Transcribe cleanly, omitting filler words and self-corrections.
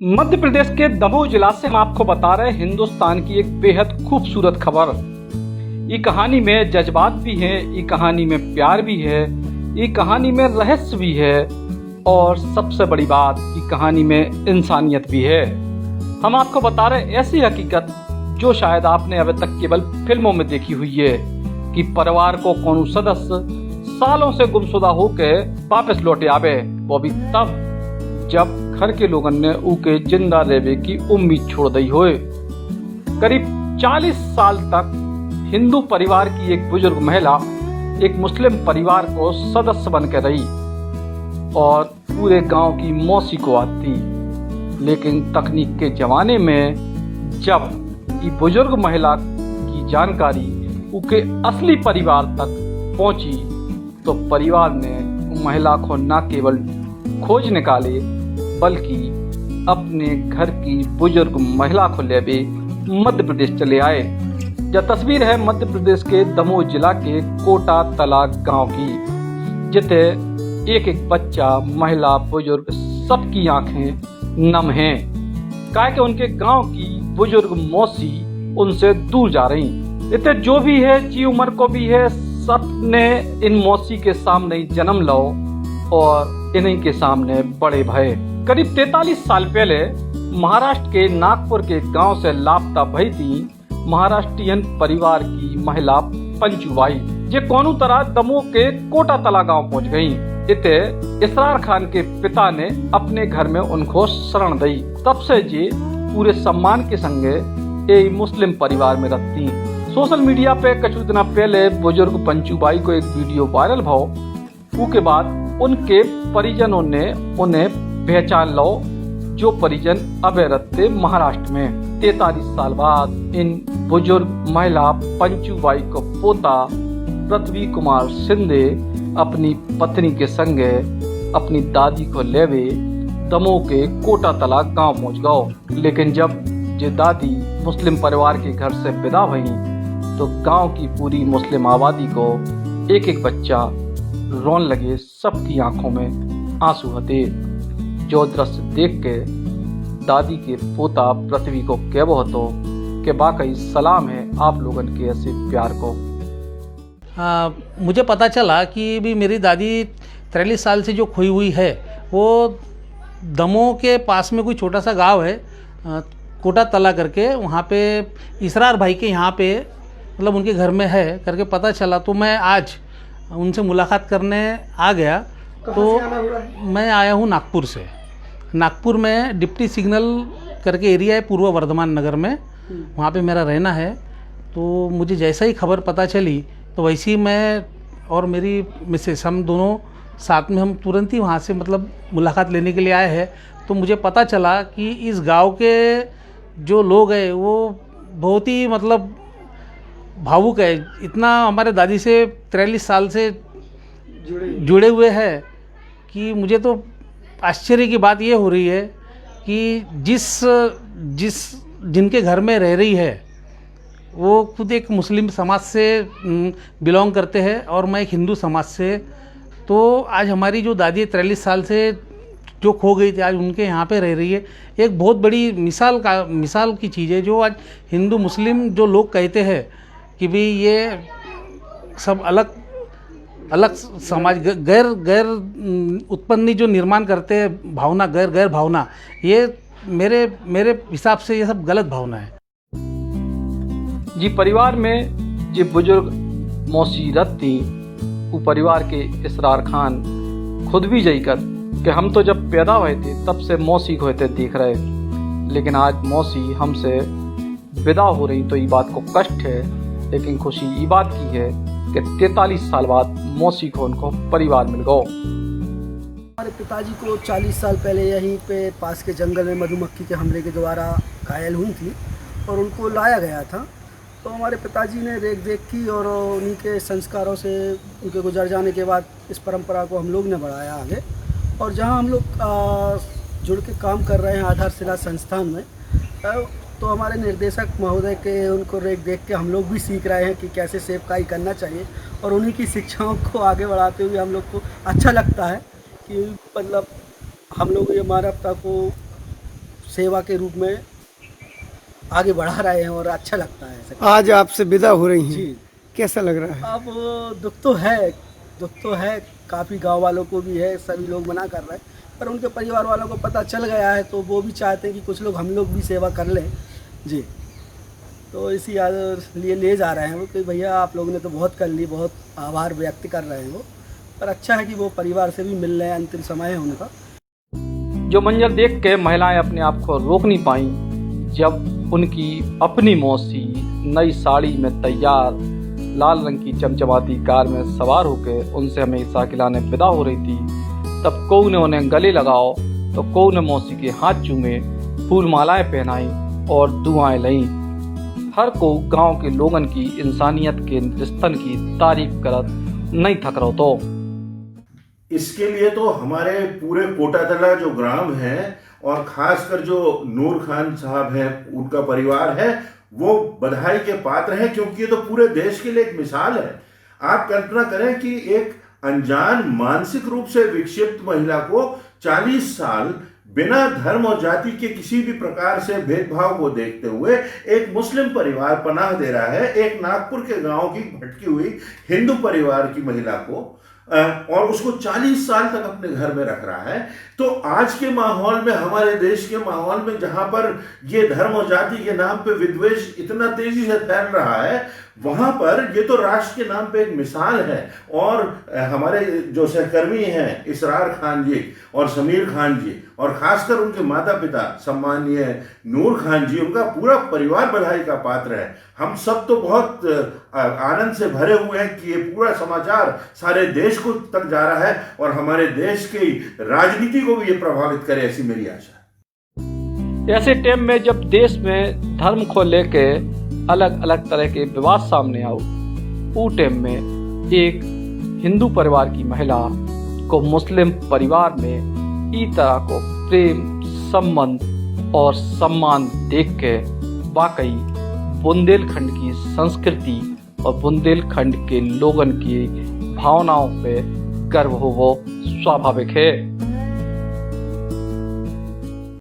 मध्य प्रदेश के दमोह जिला से हम आपको बता रहे हैं हिंदुस्तान की एक बेहद खूबसूरत खबर। ये कहानी में जज्बात भी है, ये कहानी में प्यार भी है, ये कहानी में रहस्य भी है और सबसे बड़ी बात ये कहानी में इंसानियत भी है। हम आपको बता रहे हैं ऐसी हकीकत जो शायद आपने अभी तक केवल फिल्मों में देखी हुई है कि परिवार को कौन सदस्य सालों से गुमशुदा होकर वापस लौटे आवे, वो भी तब जब घर के लोगन ने उके जिंदा रहने की उम्मीद छोड़ दी होए। करीब 40 साल तक हिंदू परिवार की एक बुजुर्ग महिला एक मुस्लिम परिवार को सदस्य बनकर रही और पूरे गांव की मौसी को आती। लेकिन तकनीक के जमाने में जब ये बुजुर्ग महिला की जानकारी उनके असली परिवार तक पहुंची तो परिवार ने महिला को न केवल खोज निकाले बल्कि अपने घर की बुजुर्ग महिला को लेके मध्य प्रदेश चले आए। यह तस्वीर है मध्य प्रदेश के दमोह जिला के कोटा तला गांव की, जिथे एक एक बच्चा, महिला, बुजुर्ग सबकी आंखें नम हैं। काहे कि उनके गांव की बुजुर्ग मौसी उनसे दूर जा रही। इतने जो भी है जी उम्र को भी है, सबने इन मौसी के सामने ही जन्म लो और इन्हीं के सामने बड़े भय। करीब 43 साल पहले महाराष्ट्र के नागपुर के गांव से लापता भई थी महाराष्ट्रियन परिवार की महिला पंचूबाई, जे कौनू तरह दमोह के कोटा तला गांव पहुंच गई। इते इसरार खान के पिता ने अपने घर में उनको शरण दी। तब से जे पूरे सम्मान के संगे एक मुस्लिम परिवार में रहती। सोशल मीडिया पे कुछ दिन पहले बुजुर्ग पंचूबाई को एक वीडियो वायरल भाव, उसके बाद उनके परिजनों ने उन्हें पहचान लो, जो परिजन अब रहते महाराष्ट्र में। 43 साल बाद इन बुजुर्ग महिला पंचूबाई को पोता पृथ्वी कुमार शिंदे अपनी पत्नी के संगे अपनी दादी को लेवे दमोह के कोटा तला गांव पहुंच गए। लेकिन जब ये दादी मुस्लिम परिवार के घर से विदा भई तो गांव की पूरी मुस्लिम आबादी को एक एक बच्चा रोन लगे, सबकी आंखों में आंसू हते। जो दृश्य देख के दादी के पोता पृथ्वी को कहबो हतो कि वाकई सलाम है आप लोगन के ऐसे प्यार को। मुझे पता चला कि भी मेरी दादी 43 साल से जो खोई हुई है वो दमोह के पास में कोई छोटा सा गांव है कोटा तला करके, वहाँ पे इसरार भाई के यहाँ पे मतलब उनके घर में है करके पता चला। तो मैं आज उनसे मुलाकात करने आ गया। तो मैं आया हूँ नागपुर से। नागपुर में डिप्टी सिग्नल करके एरिया है पूर्व वर्धमान नगर में, वहाँ पे मेरा रहना है। तो मुझे जैसा ही खबर पता चली तो वैसे ही मैं और मेरी मिसेस हम दोनों साथ में हम तुरंत ही वहाँ से मतलब मुलाकात लेने के लिए आए हैं। तो मुझे पता चला कि इस गांव के जो लोग हैं वो बहुत ही मतलब भावुक है। इतना हमारे दादी से 43 साल से जुड़े हुए हैं कि मुझे तो आश्चर्य की बात ये हो रही है कि जिनके घर में रह रही है वो खुद एक मुस्लिम समाज से बिलोंग करते हैं और मैं एक हिंदू समाज से। तो आज हमारी जो दादी 43 साल से जो खो गई थी आज उनके यहाँ पे रह रही है। एक बहुत बड़ी मिसाल की चीज़ है जो आज हिंदू मुस्लिम जो लोग कहते हैं कि भाई ये सब अलग अलग समाज गैर उत्पन्नी जो निर्माण करते हैं भावना, गैर भावना, ये मेरे हिसाब से ये सब गलत भावना है। जी परिवार में जी बुजुर्ग मौसी रहती, वो परिवार के इसरार खान खुद भी जई कर कि हम तो जब पैदा हुए थे तब से मौसी को होते देख रहे, लेकिन आज मौसी हमसे विदा हो रही तो ये बात को कष्ट है। लेकिन खुशी ये बात की है कि 43 साल बाद मौसी को उनको परिवार मिल गया। हमारे पिताजी को 40 साल पहले यहीं पे पास के जंगल में मधुमक्खी के हमले के द्वारा घायल हुई थी और उनको लाया गया था। तो हमारे पिताजी ने रेख देख की और उन्हीं के संस्कारों से उनके गुजर जाने के बाद इस परंपरा को हम लोग ने बढ़ाया आगे। और जहाँ हम लोग जुड़ के काम कर रहे हैं आधारशिला संस्थान में, तो हमारे निर्देशक महोदय के उनको रेख देख के हम लोग भी सीख रहे हैं कि कैसे सेवकाई करना चाहिए। और उन्हीं की शिक्षाओं को आगे बढ़ाते हुए हम लोग को अच्छा लगता है कि मतलब हम लोग ये मानवता को सेवा के रूप में आगे बढ़ा रहे हैं और अच्छा लगता है ऐसे। आज आपसे विदा हो रही हैं, जी, कैसा लग रहा है? अब दुख तो है, काफ़ी गांव वालों को भी है, सभी लोग मना कर रहे हैं, पर उनके परिवार वालों को पता चल गया है तो वो भी चाहते हैं कि कुछ लोग हम लोग भी सेवा कर लें जी। तो इसी लिए ले जा रहे हैं वो कि भैया आप लोगों ने तो बहुत कर ली, बहुत आभार व्यक्त कर रहे हैं वो, पर अच्छा है कि वो परिवार से भी मिल रहे हैं, अंतिम समय है उनका। जो मंजर देख के महिलाएं अपने आप को रोक नहीं पाई जब उनकी अपनी मौसी नई साड़ी में तैयार लाल रंग की चमचमाती कार में सवार होकर उनसे हमेशा खिलाने विदा हो रही थी। तब कोऊ ने उन्हें गले लगाओ तो कोऊ ने मौसी के हाथ चूमे, फूल मालाएं पहनाई और दुआएं लईं। हर को गांव के लोगन की इंसानियत के रिश्तन की तारीफ करत नहीं थक रहो। तो इसके लिए तो हमारे पूरे कोटा तला जो ग्राम है और खासकर जो नूर खान साहब हैं उनका परिवार है वो बधाई के पात्र हैं, क्योंकि ये तो पूरे देश के लिए एक मिसाल है। आप कल्पना करें कि एक अनजान मानसिक रूप से विक्षिप्त महिला को 40 साल बिना धर्म और जाति के किसी भी प्रकार से भेदभाव को देखते हुए एक मुस्लिम परिवार पनाह दे रहा है एक नागपुर के गांव की भटकी हुई हिंदू परिवार की महिला को, और उसको 40 साल तक अपने घर में रख रहा है। तो आज के माहौल में, हमारे देश के माहौल में जहां पर ये धर्म और जाति के नाम पे विद्वेष इतना तेजी से फैल रहा है, वहां पर ये तो राष्ट्र के नाम पे एक मिसाल है। और हमारे जो सहकर्मी हैं इसरार खान जी और समीर खान जी और खासकर उनके माता पिता सम्माननीय नूर खान जी, उनका पूरा परिवार बधाई का पात्र है। हम सब तो बहुत आनंद से भरे हुए हैं कि ये पूरा समाचार सारे देश को तक जा रहा है और हमारे देश की राजनीति को भी ये प्रभावित करे, ऐसी मेरी आशा है। ऐसे टाइम में जब देश में धर्म को लेके अलग अलग तरह के विवाद सामने आओ, उस टाइम में एक हिंदू परिवार की महिला को मुस्लिम परिवार में इस तरह को प्रेम संबंध और सम्मान देख के वाकई बुंदेलखंड की संस्कृति और बुंदेलखंड के लोगन की भावनाओं पे गर्व हो वो स्वाभाविक है।